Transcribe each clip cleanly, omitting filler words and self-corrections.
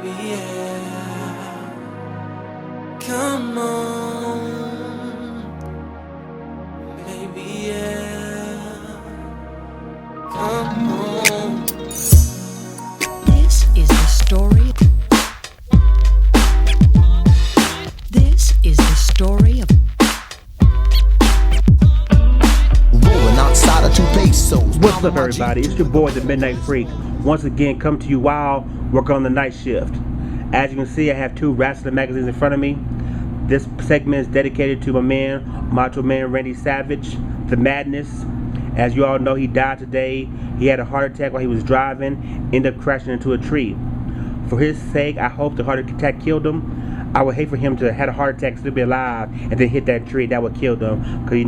baby, yeah. Come on, baby, yeah. Come on. This is the story. This is the story of rolling outside of 2 pesos. What's up, everybody? It's your boy, the Midnight Freak. Once again, come to you while working on the night shift. As you can see, I have 2 wrestling magazines in front of me. This segment is dedicated to my man, Macho Man Randy Savage, The Madness. As you all know, he died today. He had a heart attack while he was driving, ended up crashing into a tree. For his sake, I hope the heart attack killed him. I would hate for him to have a heart attack, still be alive, and then hit that tree. That would kill him, because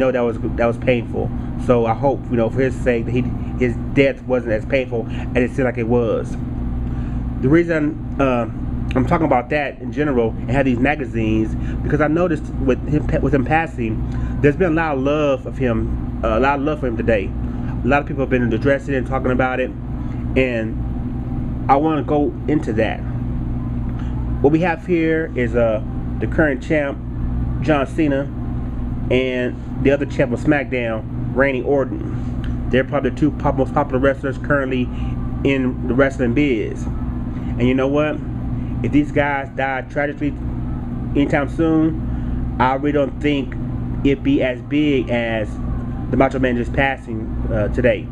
that was painful. So I hope, for his sake, that his death wasn't as painful as it seemed like it was. The reason I'm talking about that in general and have these magazines, because I noticed with him passing, there's been a lot of love for him today. A lot of people have been addressing it and talking about it, and I want to go into that. What we have here is the current champ, John Cena, and the other champ of SmackDown, Randy Orton. They're probably the 2 most popular wrestlers currently in the wrestling biz. And you know what? If these guys die tragically anytime soon, I really don't think it'd be as big as the Macho Man just passing today.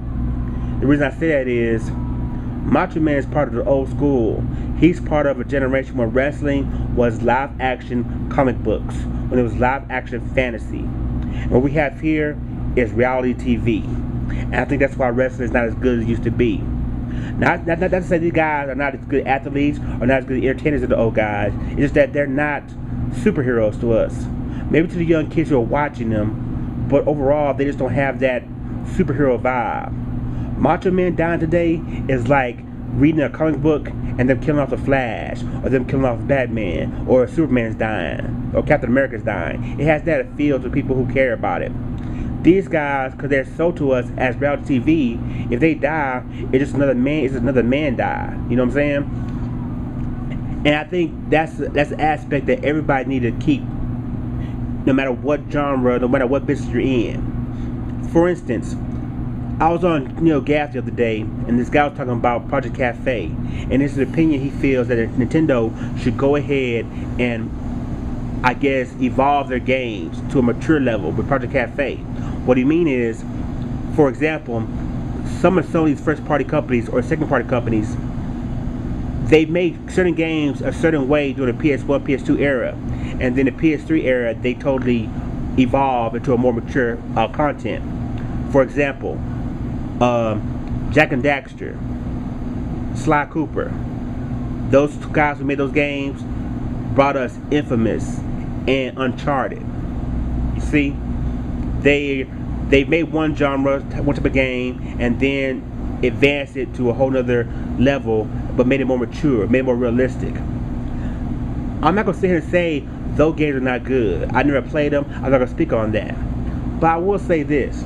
The reason I say that is Macho Man is part of the old school. He's part of a generation where wrestling was live action comic books, when it was live action fantasy. And what we have here is reality TV. And I think that's why wrestling is not as good as it used to be. Not to say these guys are not as good athletes or not as good entertainers as the old guys. It's just that they're not superheroes to us. Maybe to the young kids who are watching them, but overall they just don't have that superhero vibe. Macho Man dying today is like reading a comic book and them killing off the Flash, or them killing off Batman, or Superman's dying, or Captain America's dying. It has that feel to people who care about it. These guys, because they're sold to us as reality TV, if they die, it's just another man die. You know what I'm saying? And I think that's the aspect that everybody need to keep, no matter what genre, no matter what business you're in. For instance, I was on Gas the other day, and this guy was talking about Project Cafe, and his opinion, he feels that Nintendo should go ahead and, I guess, evolve their games to a mature level with Project Cafe. What he mean is, for example, some of Sony's first-party companies or second-party companies, they made certain games a certain way during the PS1, PS2 era, and then the PS3 era, they totally evolved into a more mature content. For example, Jack and Daxter, Sly Cooper, those 2 guys who made those games brought us Infamous and Uncharted. You see, they made one genre, one type of game, and then advanced it to a whole nother level, but made it more mature, made it more realistic. I'm not gonna sit here and say those games are not good. I never played them. I'm not gonna speak on that. But I will say this: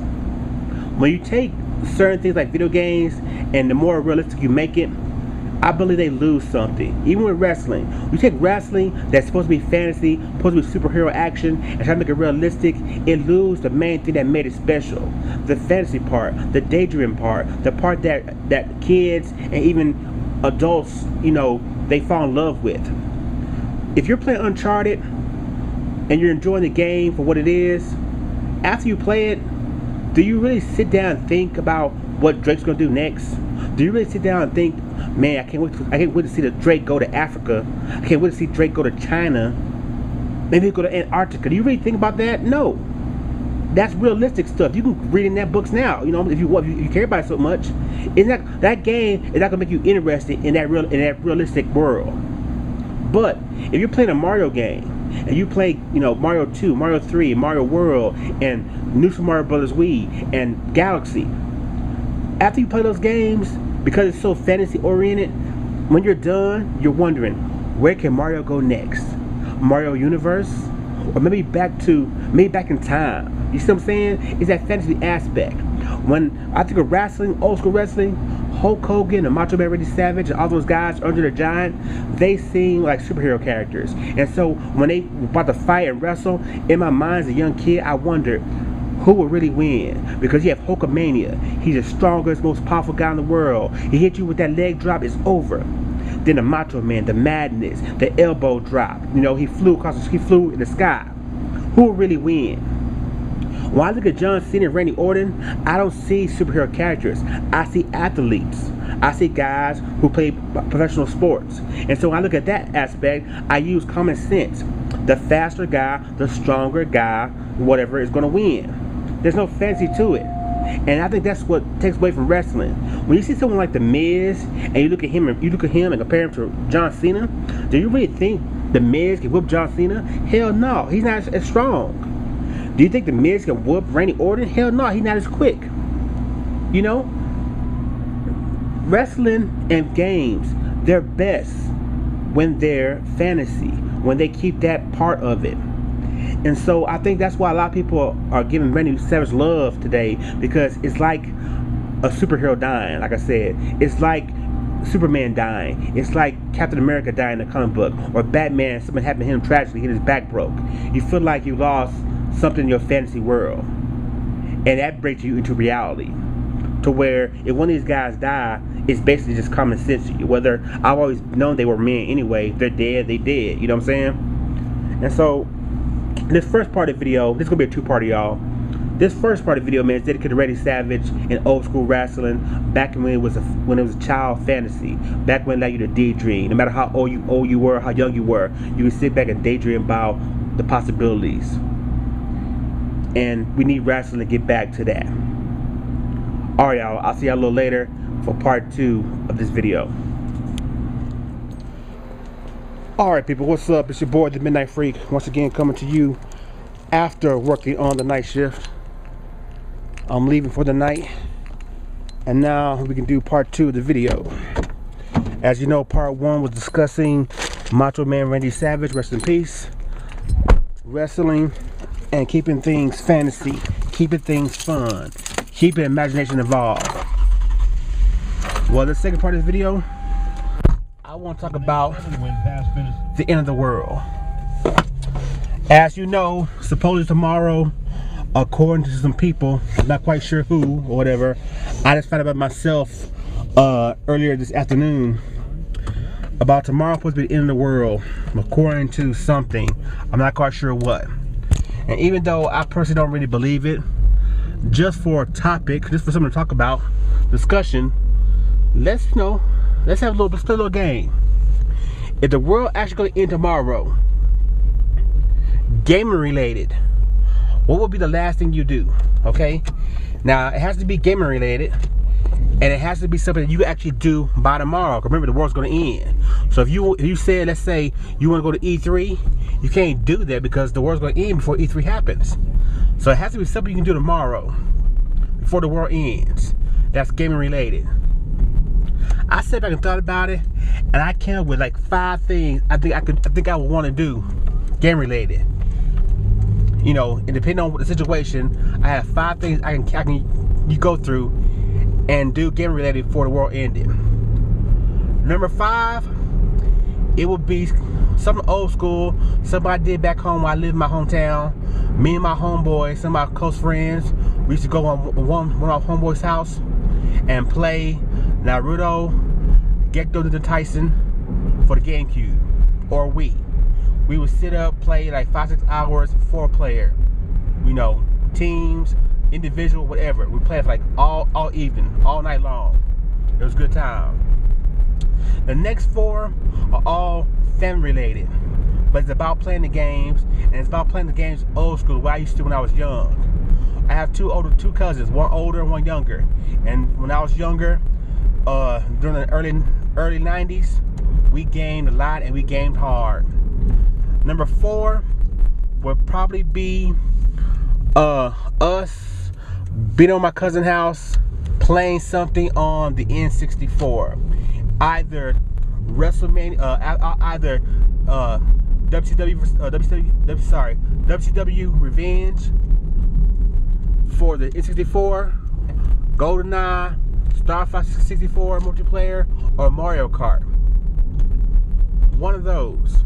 when you take certain things like video games, and the more realistic you make it, I believe they lose something. Even with wrestling, you take wrestling that's supposed to be fantasy, supposed to be superhero action, and try to make it realistic, it loses the main thing that made it special. The fantasy part, the daydream part, the part that kids and even adults, they fall in love with. If you're playing Uncharted and you're enjoying the game for what it is, after you play it, do you really sit down and think about what Drake's gonna do next? Do you really sit down and think, man, I can't wait to see the Drake go to Africa. I can't wait to see Drake go to China. Maybe he'll go to Antarctica. Do you really think about that? No. That's realistic stuff. You can read in that books now. If you care about it so much. That game is not gonna make you interested in that realistic world. But if you're playing a Mario game and you play, Mario 2, Mario 3, Mario World, and New Super Mario Bros. Wii, and Galaxy, after you play those games, because it's so fantasy oriented, when you're done, you're wondering, where can Mario go next? Mario Universe? Or maybe back in time. You see what I'm saying? It's that fantasy aspect. When I think of wrestling, old school wrestling, Hulk Hogan and Macho Man Randy Savage and all those guys, Andre the Giant, they seem like superhero characters. And so when they were about to fight and wrestle, in my mind as a young kid, I wondered who would really win. Because you have Hulkamania. He's the strongest, most powerful guy in the world. He hit you with that leg drop, it's over. Then the Macho Man, the madness, the elbow drop. You know, he flew in the sky. Who will really win? When I look at John Cena and Randy Orton, I don't see superhero characters. I see athletes. I see guys who play professional sports. And so when I look at that aspect, I use common sense. The faster guy, the stronger guy, whatever, is going to win. There's no fancy to it. And I think that's what takes away from wrestling. When you see someone like The Miz, and you look at him and compare him to John Cena, do you really think The Miz can whoop John Cena? Hell no, he's not as strong. Do you think The Miz can whoop Randy Orton? Hell no, he's not as quick. You know? Wrestling and games, they're best when they're fantasy, when they keep that part of it. And so I think that's why a lot of people are giving Randy Savage love today, because it's like a superhero dying, like I said. It's like Superman dying. It's like Captain America dying in the comic book. Or Batman, something happened to him tragically, his back broke. You feel like you lost something in your fantasy world. And that brings you into reality. To where if one of these guys die, it's basically just common sense to you. Whether I've always known they were men anyway, they're dead, they dead. You know what I'm saying? And so this first part of the video, this is gonna be a two-parter, y'all. This first part of the video, man, is dedicated to Randy Savage and old school wrestling. Back when it was a child fantasy. Back when it allowed you to daydream. No matter how old you were, how young you were, you could sit back and daydream about the possibilities. And we need wrestling to get back to that. Alright, y'all, I'll see y'all a little later for part 2 of this video. Alright, people, what's up? It's your boy, the Midnight Freak, once again coming to you after working on the night shift. I'm leaving for the night, and now we can do part 2 of the video. As you know, part 1 was discussing Macho Man Randy Savage, rest in peace, wrestling, and keeping things fantasy, keeping things fun, keeping imagination involved. Well, the second part of this video, I want to talk about the end of the world. As you know, supposedly tomorrow, according to some people, I'm not quite sure who or whatever, I just found out about myself earlier this afternoon about tomorrow supposed to be the end of the world, according to something. I'm not quite sure what. And even though I personally don't really believe it, just for a topic, just for something to talk about, discussion, let's have a little game. If the world actually gonna end tomorrow, gaming related, what would be the last thing you do? Okay, now it has to be gaming related, and it has to be something that you actually do by tomorrow. Remember, the world's gonna end. So if you said, let's say you want to go to E3, you can't do that because the world's gonna end before E3 happens. So it has to be something you can do tomorrow before the world ends. That's gaming related. I sat back and thought about it, and I came up with like 5 things I think I would want to do game related. You know, and depending on the situation, I have 5 things you go through and do game related before the world ended. Number 5, it would be something old school, something I did back home when I lived in my hometown. Me and my homeboys, some of my close friends, we used to go on one of our homeboys' house and play Naruto, Gekko Ninja Tyson for the GameCube or Wii. We would sit up, play like 5-6 hours, 4-player. You know, teams, individual, whatever. We played like all evening, all night long. It was a good time. The next 4 are all family related, but it's about playing the games, and it's about playing the games old school, what I used to when I was young. I have two cousins, one older and one younger. And when I was younger, during the early 90s, we gamed a lot and we gamed hard. Number 4 would probably be us being on my cousin's house playing something on the N64. Either WrestleMania, either WCW Revenge for the N64, GoldenEye, Star Fox 64 multiplayer, or Mario Kart. One of those.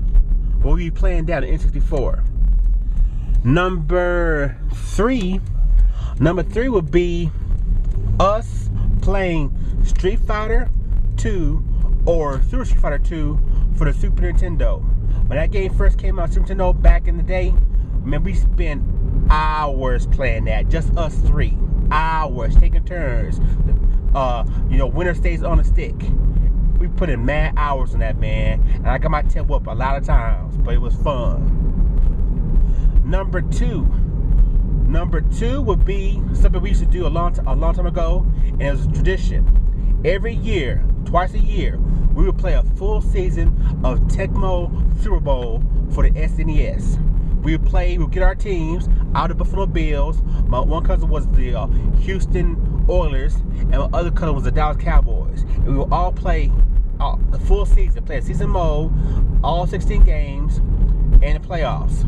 We'll be playing down in N64. Number three would be us playing Street Fighter 2 or Super Street Fighter 2 for the Super Nintendo. When that game first came out, Super Nintendo back in the day, man, we spent hours playing that. Just us three. Hours, taking turns. Winner stays on the stick. We put in mad hours on that, man. And I got my tail whooped a lot of times, but it was fun. Number two would be something we used to do a long time ago, and it was a tradition. Every year, twice a year, we would play a full season of Tecmo Super Bowl for the SNES. We would get our teams out of Buffalo Bills. My one cousin was the Houston Oilers, and my other cousin was the Dallas Cowboys. And we would all play the full season, play a season mode, all 16 games, and the playoffs.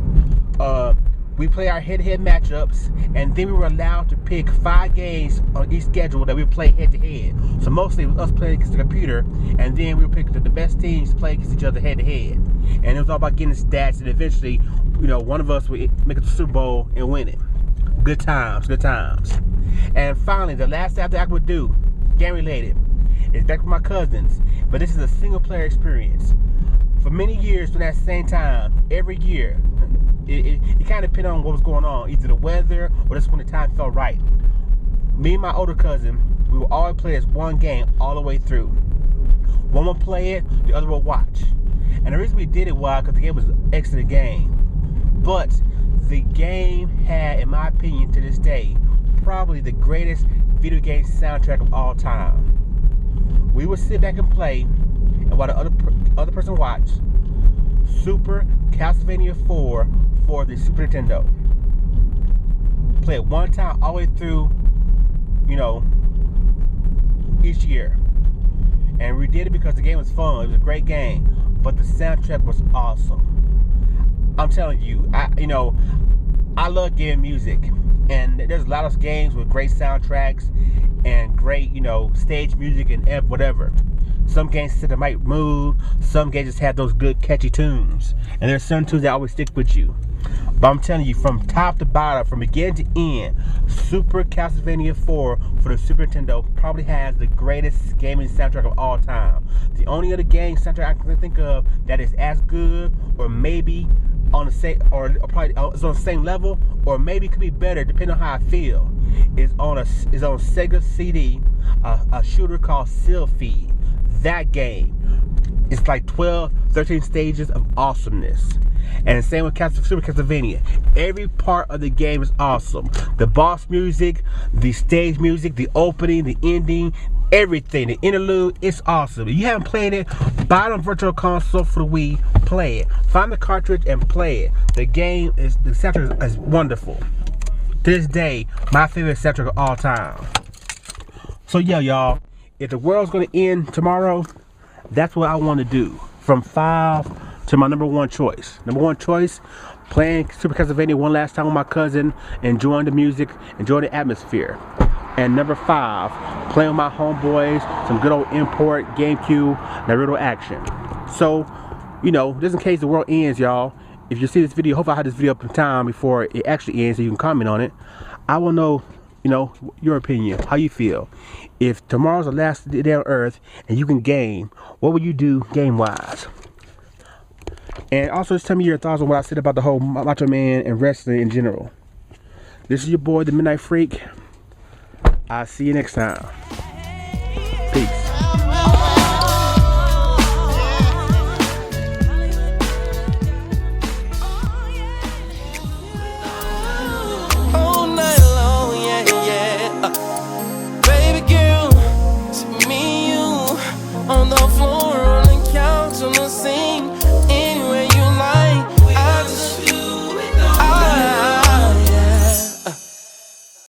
We play our head-to-head matchups, and then we were allowed to pick 5 games on each schedule that we play head-to-head. So mostly it was us playing against the computer, and then we would pick the best teams to play against each other head-to-head. And it was all about getting stats, and eventually, one of us would make it to the Super Bowl and win it. Good times. And finally, the last thing I would do, game-related, is back with my cousins, but this is a single-player experience. For many years, during that same time, every year, it kind of depended on what was going on, either the weather or just when the time felt right. Me and my older cousin, we would always play this one game all the way through. One would play it, the other would watch. And the reason we did it was because the game was an excellent game. But the game had, in my opinion, to this day, probably the greatest video game soundtrack of all time. We would sit back and play, and while the other person watched, Super Castlevania 4 for the Super Nintendo. Play it one time all the way through, each year. And we did it because the game was fun. It was a great game, but the soundtrack was awesome. I'm telling you, I love game music, and there's a lot of games with great soundtracks and great, stage music and whatever. Some games set the right mood. Some games just have those good catchy tunes, and there's some tunes that always stick with you. But I'm telling you, from top to bottom, from beginning to end, Super Castlevania 4 for the Super Nintendo probably has the greatest gaming soundtrack of all time. The only other game soundtrack I can think of that is as good, or maybe on the same, or probably is on the same level, or maybe could be better depending on how I feel, is on Sega CD, a shooter called Sylphie. That game, it's like 12, 13 stages of awesomeness. And the same with Super Castlevania. Every part of the game is awesome. The boss music, the stage music, the opening, the ending, everything, the interlude, it's awesome. If you haven't played it, buy it on Virtual Console for the Wii, play it. Find the cartridge and play it. The soundtrack is wonderful. To this day, my favorite soundtrack of all time. So yeah, y'all, if the world's gonna end tomorrow, that's what I want to do. From 5 to my number one choice. Number one choice, playing Super Castlevania one last time with my cousin, enjoying the music, enjoying the atmosphere. And number 5, playing with my homeboys, some good old import, GameCube, Naruto action. So, just in case the world ends, y'all, if you see this video, hopefully I have this video up in time before it actually ends so you can comment on it. I will know, your opinion, how you feel. If tomorrow's the last day on Earth and you can game, what would you do game-wise? And also just tell me your thoughts on what I said about the whole Macho Man and wrestling in general. This is your boy, the Midnight Freak. I'll see you next time. Peace. All night long, yeah. Baby girl, it's me and you on the floor.